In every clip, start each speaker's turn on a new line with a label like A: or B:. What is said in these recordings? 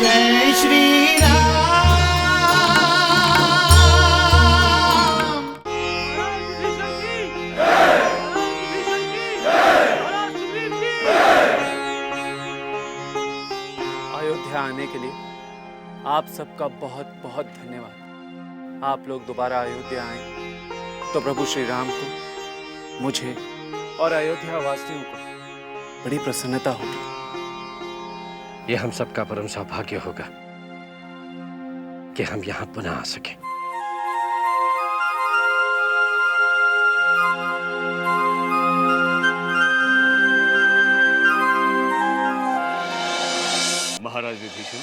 A: जय श्री राम।
B: अयोध्या आने के लिए आप सबका बहुत बहुत धन्यवाद। आप लोग दोबारा अयोध्या आए तो प्रभु श्री राम को, मुझे और अयोध्या वासियों को बड़ी प्रसन्नता होगी।
C: ये हम सबका परम सौभाग्य होगा कि हम यहाँ पुनः आ सकें।
D: महाराज विभीषण,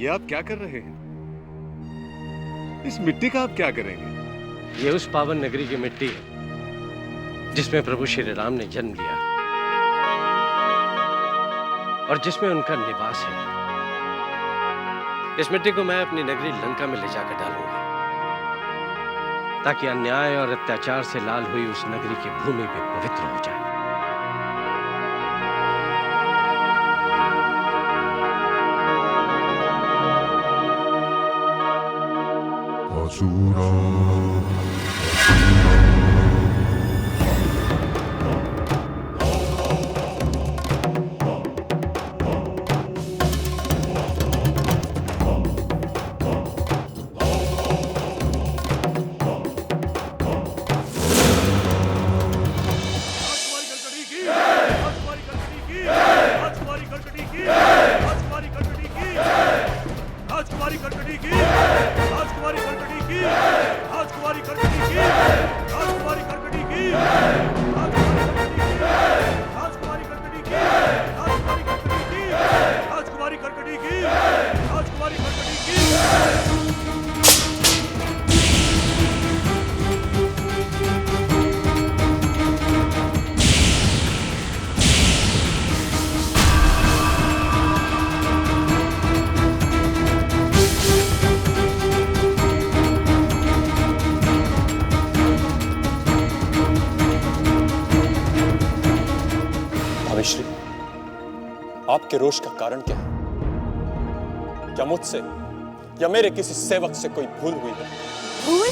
D: ये आप क्या कर रहे हैं? इस मिट्टी का आप क्या करेंगे?
C: ये उस पावन नगरी की मिट्टी है जिसमें प्रभु श्री राम ने जन्म लिया और जिसमें उनका निवास है। इस मिट्टी को मैं अपनी नगरी लंका में ले जाकर डालूंगा ताकि अन्याय और अत्याचार से लाल हुई उस नगरी की भूमि भी पवित्र हो जाए।
E: भाविश्री, आपके रोष का कारण क्या है? क्या मुझसे या मेरे किसी सेवक से कोई भूल हुई है?
F: भूल?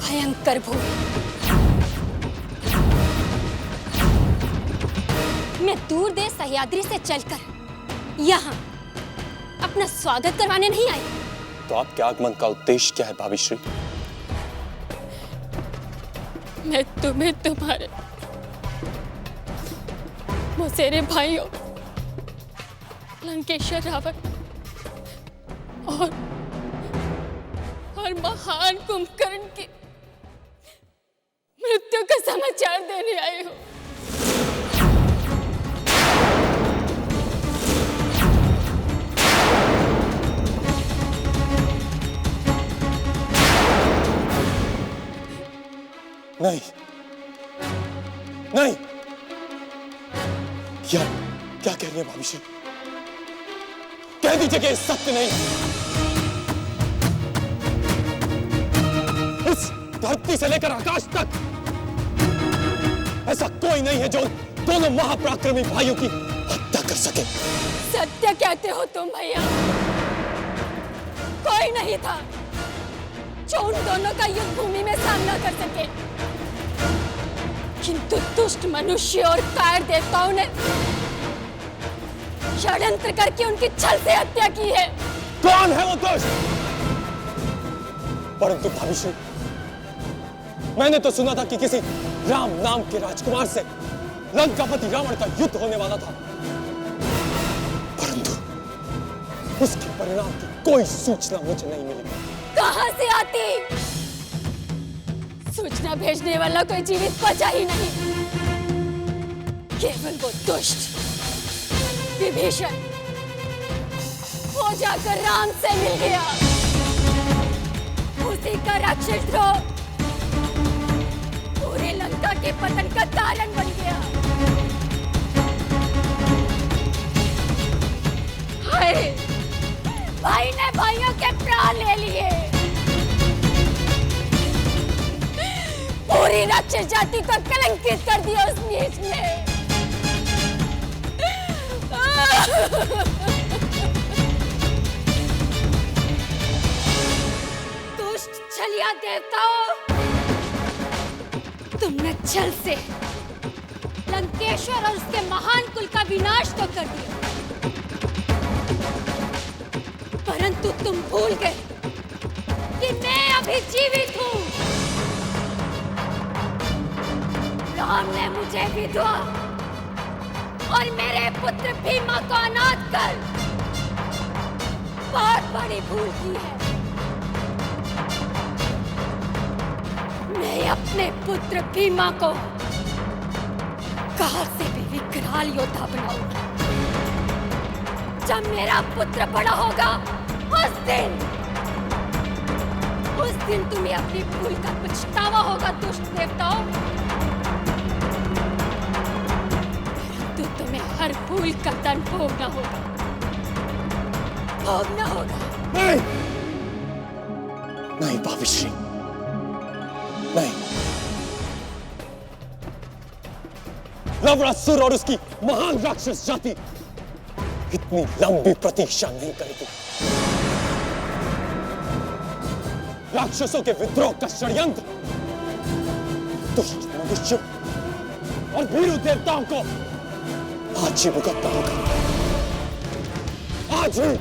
F: भयंकर भूल। मैं दूर देश सह्याद्री से चलकर यहाँ अपना स्वागत करवाने नहीं आई।
E: तो आपके आगमन का उद्देश्य क्या है भाविश्री?
F: मैं तुम्हें तुम्हारे मौसेरे भाइयों लंकेश्वर रावण और महान कुंभकर्ण की मृत्यु का समाचार देने आई हूँ।
E: नहीं, नहीं, क्या कह रही है भाविश्री? कह दीजिए कि ये सत्य नहीं है। इस धरती से लेकर आकाश तक ऐसा कोई नहीं है जो दोनों महापराक्रमी भाइयों की हत्या कर सके।
F: सत्य कहते हो तुम भैया? कोई नहीं था जो उन दोनों का युद्ध भूमि में सामना कर सके, किंतु दुष्ट मनुष्य और कायर देवताओं ने षड्यंत्र करके उनकी छल से हत्या की है।
E: कौन है वो दुष्ट? परंतु भाविश्री, मैंने तो सुना था कि किसी राम नाम के राजकुमार से लंकापति रावण का युद्ध होने वाला था, परंतु उसके परिणाम की कोई सूचना मुझे नहीं मिली।
F: कहां से आती? सूचना भेजने वाला कोई जीवित बचा ही नहीं। केवल वो दुष्ट विभीषण वो जाकर राम से मिल गया। उसी का राक्षस द्रोह पूरी लंका के पतन का कारण बन गया। हाय, भाई ने भाइयों के प्राण ले लिए। पूरी राक्षस जाति को कलंकित कर दिया उस नीच ने। लिया देवताओं। तुमने छल से लंकेश्वर और उसके महान कुल का विनाश तो कर दिया, परंतु तुम भूल गए कि मैं अभी जीवित हूं। राम ने मुझे विधवा और मेरे पुत्र भीमा को अनाथ कर बहुत बड़ी भूल की है। मैं अपने पुत्र भीमा को काल से भी विकराल योद्धा बनाऊंगी। जब मेरा पुत्र बड़ा होगा उस दिन तुम्हें अपनी भूल का पछतावा होगा दुष्ट देवताओं। परंतु तुम्हें हर भूल का दंड भोगना होगा।
E: नहीं, नहीं भाविश्री, नहीं। लवणासुर और उसकी महान राक्षस जाति इतनी लंबी प्रतीक्षा नहीं करेगी। राक्षसों के विद्रोह का षड्यंत्र दुष्ट मनुष्यों और भीरू देवताओं को आज ही भुगतना होगा। आज ही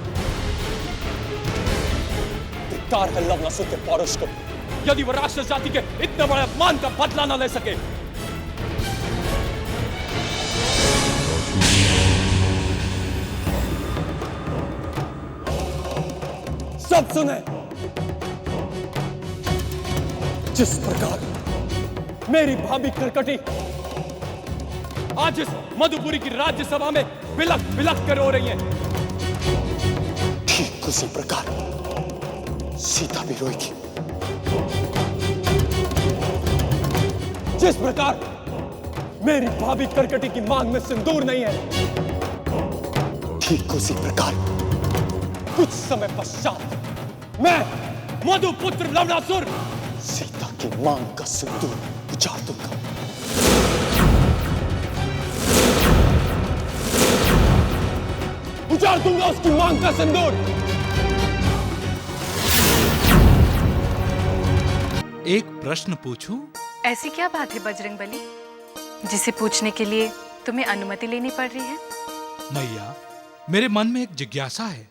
E: धिक्कार है लवणासुर के पौरुष को, यदि वह राक्षस जाति के इतने बड़े अपमान का बदला न ले सके। सब सुने, जिस प्रकार मेरी भाभी करकटी आज इस मधुपुरी की राज्यसभा में बिलख बिलख कर रो रही हैं, ठीक उसी प्रकार सीता भी रोएगी। जिस प्रकार मेरी भाभी करकटी की मांग में सिंदूर नहीं है, ठीक उसी प्रकार कुछ समय पश्चात मैं मधुपुत्र लवणासुर सीता की मांग का सिंदूर उजाड़ दूंगा। उजाड़ दूंगा उसकी मांग का सिंदूर।
A: एक प्रश्न पूछूं?
G: ऐसी क्या बात है बजरंगबली, जिसे पूछने के लिए तुम्हें अनुमति लेनी पड़ रही है?
A: मैया, मेरे मन में एक जिज्ञासा है।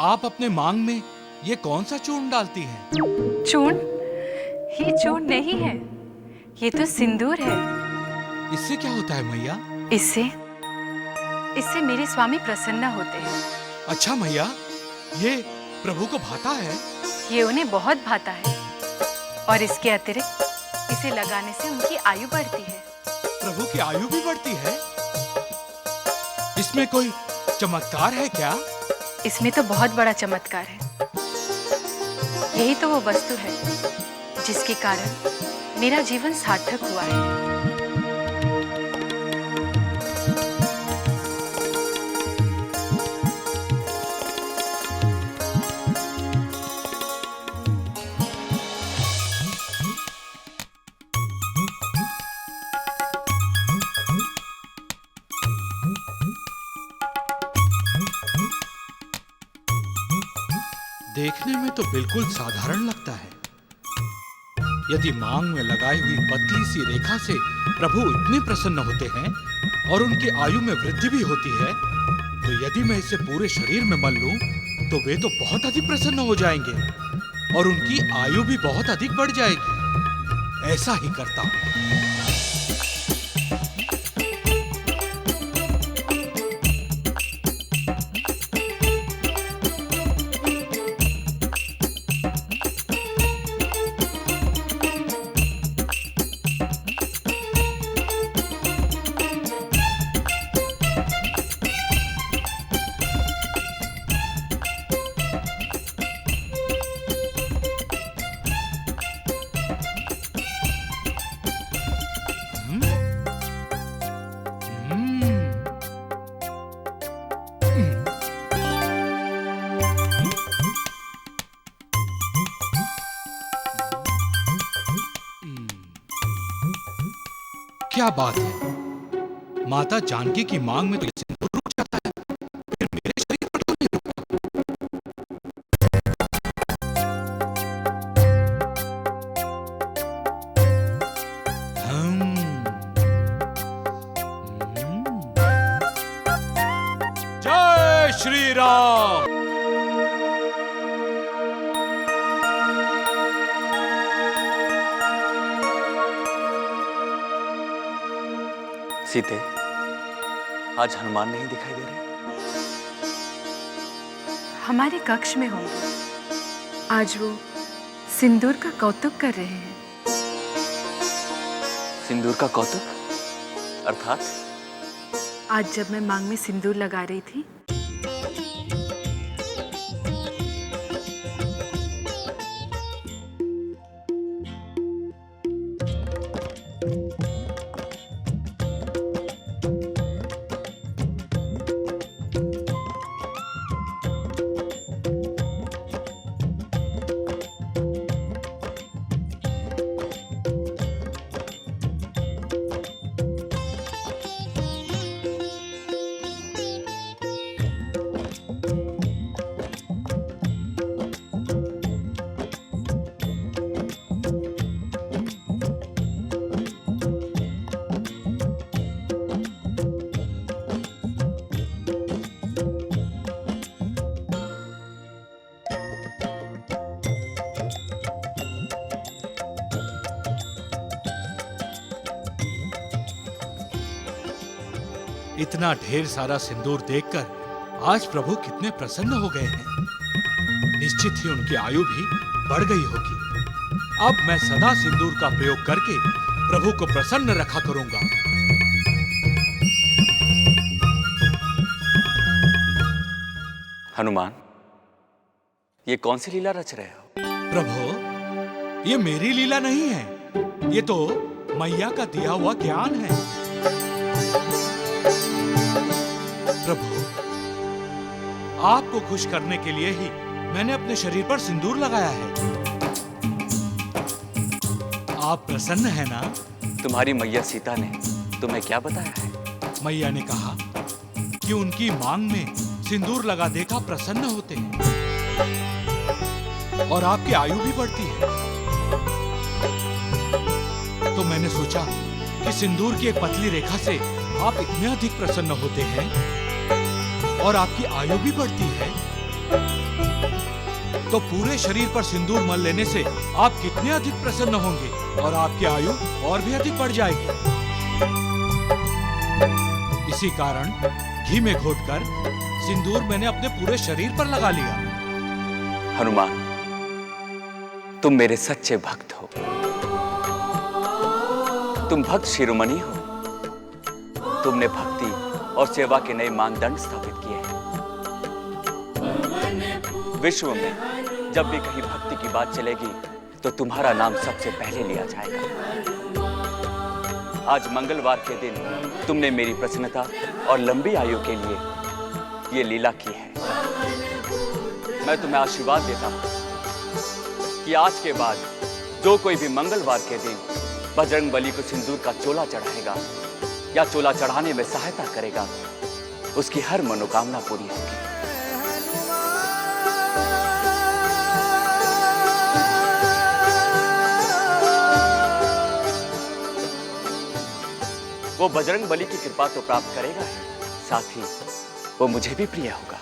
A: आप अपने मांग में ये कौन सा चूर्ण डालती हैं?
G: चूर्ण? ये चूर्ण नहीं है, ये तो सिंदूर है।
A: इससे क्या होता है मैया?
G: इससे मेरे स्वामी प्रसन्न होते हैं।
A: अच्छा मैया, ये प्रभु को भाता है?
G: ये उन्हें बहुत भाता है, और इसके अतिरिक्त इसे लगाने से उनकी आयु बढ़ती है।
A: प्रभु की आयु भी बढ़ती है? इसमें कोई चमत्कार है क्या?
G: इसमें तो बहुत बड़ा चमत्कार है। यही तो वो वस्तु है जिसके कारण मेरा जीवन सार्थक हुआ है।
A: देखने में तो बिल्कुल साधारण लगता है। यदि मांग में लगाई हुई पतली सी रेखा से प्रभु इतने प्रसन्न होते हैं और उनकी आयु में वृद्धि भी होती है, तो यदि मैं इसे पूरे शरीर में मल लूं, तो वे तो बहुत अधिक प्रसन्न हो जाएंगे और उनकी आयु भी बहुत अधिक बढ़ जाएगी। ऐसा ही करता हूं। क्या बात है, माता जानकी की मांग में तो सिंदूर रुक जाता है, फिर मेरे शरीर पर क्यों नहीं रुकता? श्री राम।
H: सीते, आज हनुमान नहीं दिखाई दे रहे?
G: हमारे कक्ष में होंगे। आज वो सिंदूर का कौतुक कर रहे हैं।
H: सिंदूर का कौतुक? अर्थात?
G: आज जब मैं मांग में सिंदूर लगा रही थी,
A: इतना ढेर सारा सिंदूर देखकर आज प्रभु कितने प्रसन्न हो गए हैं। निश्चित ही उनकी आयु भी बढ़ गई होगी। अब मैं सदा सिंदूर का प्रयोग करके प्रभु को प्रसन्न रखा करूंगा।
H: हनुमान, ये कौन सी लीला रच रहे हो?
A: प्रभु, ये मेरी लीला नहीं है, ये तो मैया का दिया हुआ ज्ञान है। प्रभु, आपको खुश करने के लिए ही मैंने अपने शरीर पर सिंदूर लगाया है। आप प्रसन्न हैं ना?
H: तुम्हारी मैया सीता ने तुम्हें क्या बताया है?
A: मैया ने कहा कि उनकी मांग में सिंदूर लगा देखा प्रसन्न होते हैं और आपकी आयु भी बढ़ती है। तो मैंने सोचा कि सिंदूर की एक पतली रेखा से आप इतने अधिक प्रसन्न होते हैं और आपकी आयु भी बढ़ती है, तो पूरे शरीर पर सिंदूर मल लेने से आप कितने अधिक प्रसन्न होंगे और आपकी आयु और भी अधिक बढ़ जाएगी। इसी कारण घी में घोटकर सिंदूर मैंने अपने पूरे शरीर पर लगा लिया।
H: हनुमान, तुम मेरे सच्चे भक्त हो। तुम भक्त शिरोमणि हो। तुमने भक्ति और सेवा के नए मानदंड स्थापित किए हैं। विश्व में जब भी कहीं भक्ति की बात चलेगी तो तुम्हारा नाम सबसे पहले लिया जाएगा। आज मंगलवार के दिन तुमने मेरी प्रसन्नता और लंबी आयु के लिए ये लीला की है। मैं तुम्हें आशीर्वाद देता हूं कि आज के बाद जो कोई भी मंगलवार के दिन बजरंगबली को सिंदूर का चोला चढ़ाएगा या चोला चढ़ाने में सहायता करेगा, उसकी हर मनोकामना पूरी होगी। वो बजरंगबली की कृपा तो प्राप्त करेगा ही, साथ ही वो मुझे भी प्रिय होगा।